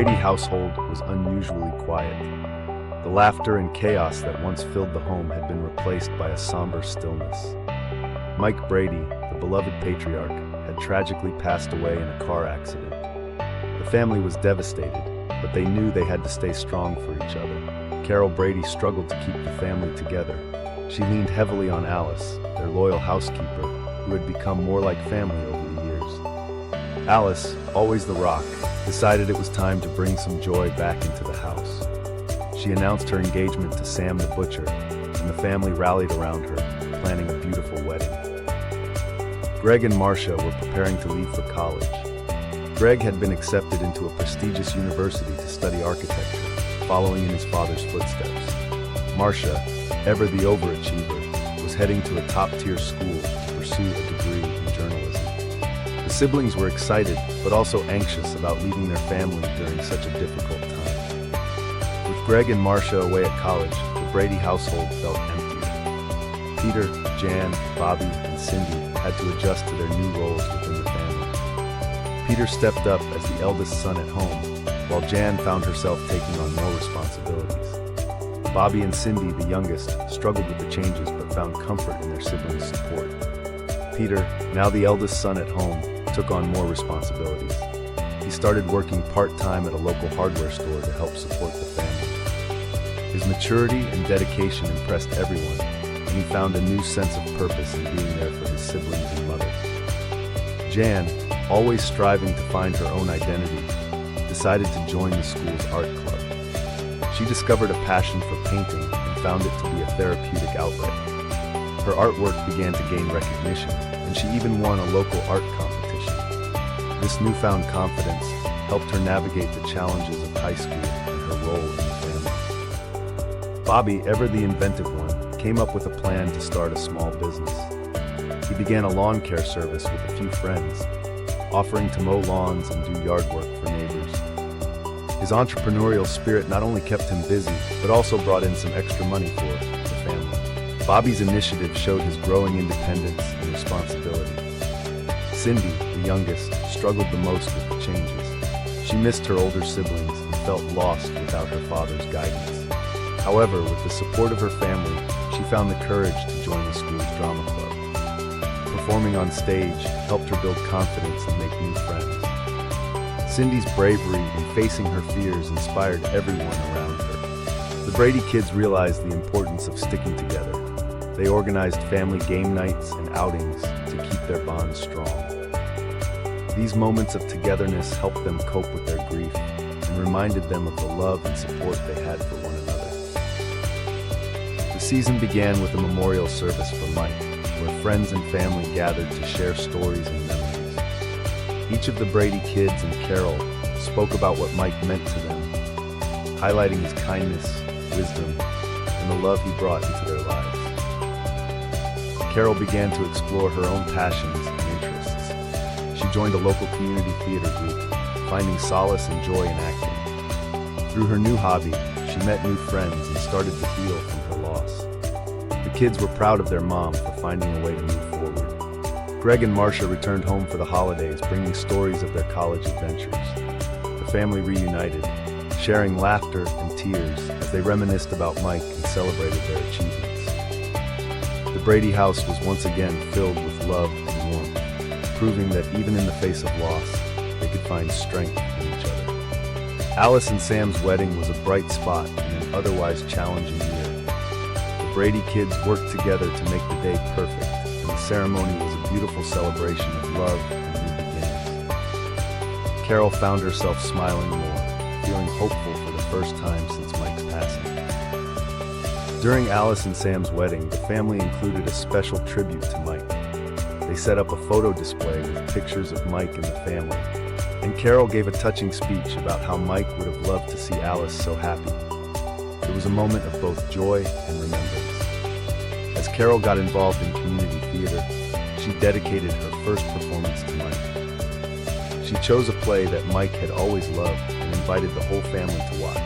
Brady household was unusually quiet. The laughter and chaos that once filled the home had been replaced by a somber stillness. Mike Brady, the beloved patriarch, had tragically passed away in a car accident. The family was devastated, but they knew they had to stay strong for each other. Carol Brady struggled to keep the family together. She leaned heavily on Alice, their loyal housekeeper, who had become more like family over the years. Alice, always the rock, decided it was time to bring some joy back into the house. She announced her engagement to Sam the butcher, and the family rallied around her, planning a beautiful wedding. Greg and Marcia were preparing to leave for college. Greg had been accepted into a prestigious university to study architecture, following in his father's footsteps. Marcia, ever the overachiever, was heading to a top-tier school to pursue a degree in journalism. The siblings were excited, but also anxious about leaving their family during such a difficult time. With Greg and Marcia away at college, the Brady household felt emptier. Peter, Jan, Bobby, and Cindy had to adjust to their new roles within the family. Peter stepped up as the eldest son at home, while Jan found herself taking on more responsibilities. Bobby and Cindy, the youngest, struggled with the changes but found comfort in their siblings' support. Peter, now the eldest son at home, took on more responsibilities. He started working part-time at a local hardware store to help support the family. His maturity and dedication impressed everyone, and he found a new sense of purpose in being there for his siblings and mother. Jan, always striving to find her own identity, decided to join the school's art club. She discovered a passion for painting and found it to be a therapeutic outlet. Her artwork began to gain recognition, and she even won a local art competition. This newfound confidence helped her navigate the challenges of high school and her role in the family. Bobby, ever the inventive one, came up with a plan to start a small business. He began a lawn care service with a few friends, offering to mow lawns and do yard work for neighbors. His entrepreneurial spirit not only kept him busy, but also brought in some extra money for the family. Bobby's initiative showed his growing independence and responsibility. Cindy, the youngest, struggled the most with the changes. She missed her older siblings and felt lost without her father's guidance. However, with the support of her family, she found the courage to join the school's drama club. Performing on stage helped her build confidence and make new friends. Cindy's bravery in facing her fears inspired everyone around her. The Brady kids realized the importance of sticking together. They organized family game nights and outings to keep their bonds strong. These moments of togetherness helped them cope with their grief and reminded them of the love and support they had for one another. The season began with a memorial service for Mike, where friends and family gathered to share stories and memories. Each of the Brady kids and Carol spoke about what Mike meant to them, highlighting his kindness, wisdom, and the love he brought into their lives. Carol began to explore her own passions and interests. She joined a local community theater group, finding solace and joy in acting. Through her new hobby, she met new friends and started to heal from her loss. The kids were proud of their mom for finding a way to move forward. Greg and Marcia returned home for the holidays, bringing stories of their college adventures. The family reunited, sharing laughter and tears as they reminisced about Mike and celebrated their achievements. The Brady house was once again filled with love and warmth, proving that even in the face of loss, they could find strength in each other. Alice and Sam's wedding was a bright spot in an otherwise challenging year. The Brady kids worked together to make the day perfect, and the ceremony was a beautiful celebration of love and new beginnings. Carol found herself smiling more, feeling hopeful for the first time since Mike's passing. During Alice and Sam's wedding, the family included a special tribute to Mike. They set up a photo display with pictures of Mike and the family, and Carol gave a touching speech about how Mike would have loved to see Alice so happy. It was a moment of both joy and remembrance. As Carol got involved in community theater, she dedicated her first performance to Mike. She chose a play that Mike had always loved and invited the whole family to watch.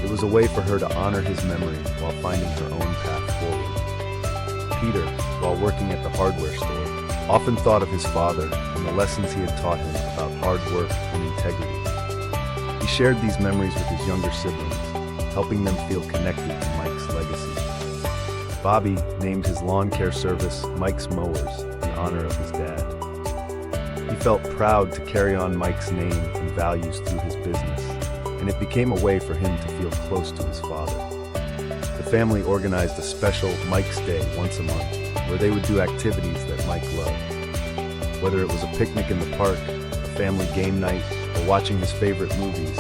It was a way for her to honor his memory while finding her own path forward. Peter, while working at the hardware store, often thought of his father and the lessons he had taught him about hard work and integrity. He shared these memories with his younger siblings, helping them feel connected to Mike's legacy. Bobby named his lawn care service Mike's Mowers in honor of his dad. He felt proud to carry on Mike's name and values through his business, and it became a way for him to feel close to his father. The family organized a special Mike's Day once a month, where they would do activities that Mike loved. Whether it was a picnic in the park, a family game night, or watching his favorite movies,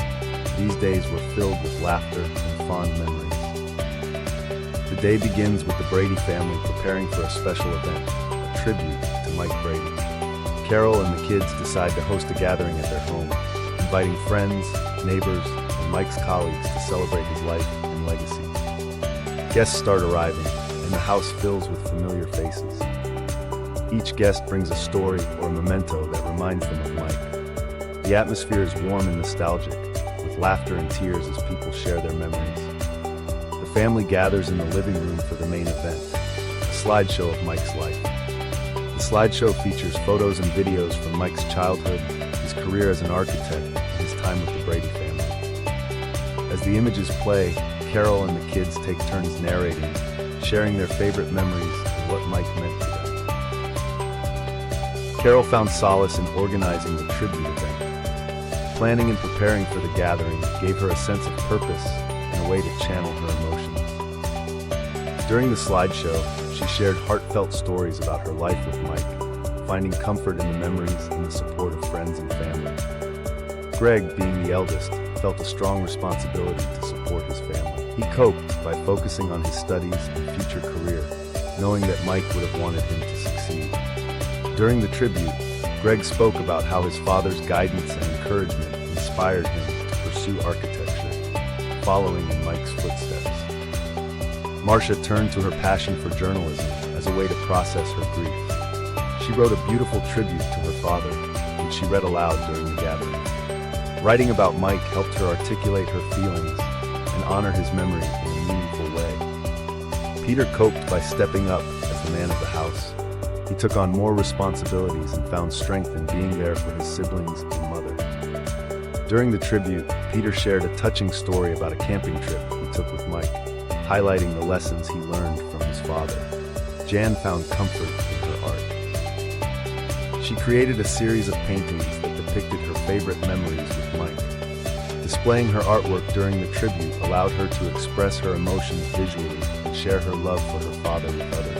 these days were filled with laughter and fond memories. The day begins with the Brady family preparing for a special event, a tribute to Mike Brady. Carol and the kids decide to host a gathering at their home, inviting friends, neighbors, and Mike's colleagues to celebrate his life and legacy. Guests start arriving, and the house fills with familiar faces. Each guest brings a story or a memento that reminds them of Mike. The atmosphere is warm and nostalgic, with laughter and tears as people share their memories. The family gathers in the living room for the main event, a slideshow of Mike's life. The slideshow features photos and videos from Mike's childhood, his career as an architect, and his time with the Brady family. As the images play, Carol and the kids take turns narrating, sharing their favorite memories and what Mike meant to them. Carol found solace in organizing the tribute event. Planning and preparing for the gathering gave her a sense of purpose and a way to channel her emotions. During the slideshow, she shared heartfelt stories about her life with Mike, finding comfort in the memories and the support of friends and family. Greg, being the eldest, felt a strong responsibility to support his family. He coped by focusing on his studies and future career, knowing that Mike would have wanted him to succeed. During the tribute, Greg spoke about how his father's guidance and encouragement inspired him to pursue architecture, following in Mike's footsteps. Marcia turned to her passion for journalism as a way to process her grief. She wrote a beautiful tribute to her father, which she read aloud during the gathering. Writing about Mike helped her articulate her feelings and honor his memory in a meaningful way. Peter coped by stepping up as the man of the house. He took on more responsibilities and found strength in being there for his siblings and mother. During the tribute, Peter shared a touching story about a camping trip he took with Mike, highlighting the lessons he learned from his father. Jan found comfort in her art. She created a series of paintings that depicted her favorite memories with Mike. Displaying her artwork during the tribute allowed her to express her emotions visually and share her love for her father with others.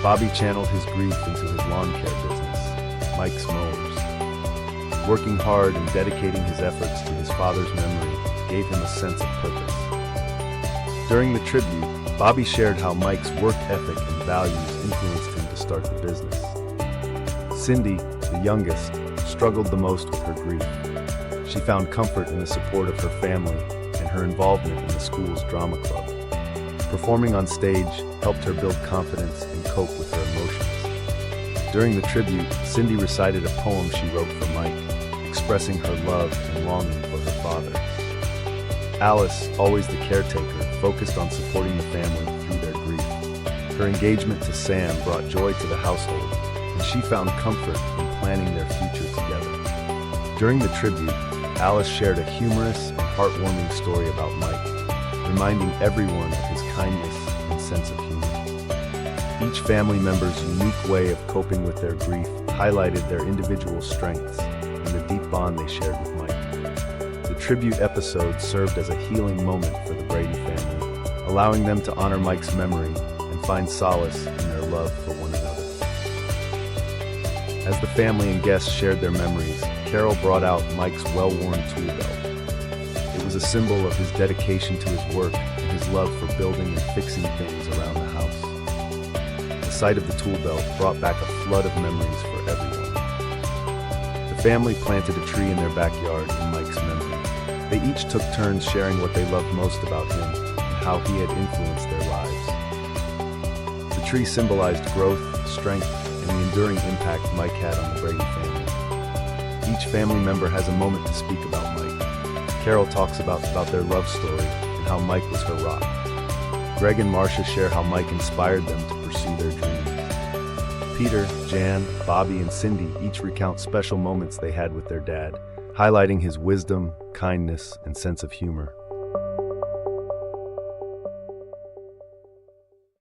Bobby channeled his grief into his lawn care business, Mike's Mowers. Working hard and dedicating his efforts to his father's memory gave him a sense of purpose. During the tribute, Bobby shared how Mike's work ethic and values influenced him to start the business. Cindy, the youngest, struggled the most with her grief. She found comfort in the support of her family and her involvement in the school's drama club. Performing on stage helped her build confidence and cope with her emotions. During the tribute, Cindy recited a poem she wrote for Mike, expressing her love and longing for her father. Alice, always the caretaker, focused on supporting the family through their grief. Her engagement to Sam brought joy to the household, and she found comfort in planning their future together. During the tribute, Alice shared a humorous and heartwarming story about Mike, reminding everyone of his kindness and sense of humor. Each family member's unique way of coping with their grief highlighted their individual strengths and the deep bond they shared with Mike. The tribute episode served as a healing moment for the Brady family, allowing them to honor Mike's memory and find solace in their love for one another. As the family and guests shared their memories, Carol brought out Mike's well-worn tool belt. It was a symbol of his dedication to his work and his love for building and fixing things around the house. The sight of the tool belt brought back a flood of memories for everyone. The family planted a tree in their backyard in Mike's memory. They each took turns sharing what they loved most about him and how he had influenced their lives. The tree symbolized growth, strength, and the enduring impact Mike had on the Brady family. Each family member has a moment to speak about Mike. Carol talks about their love story and how Mike was her rock. Greg and Marcia share how Mike inspired them to pursue their dreams. Peter, Jan, Bobby, and Cindy each recount special moments they had with their dad, highlighting his wisdom, kindness, and sense of humor.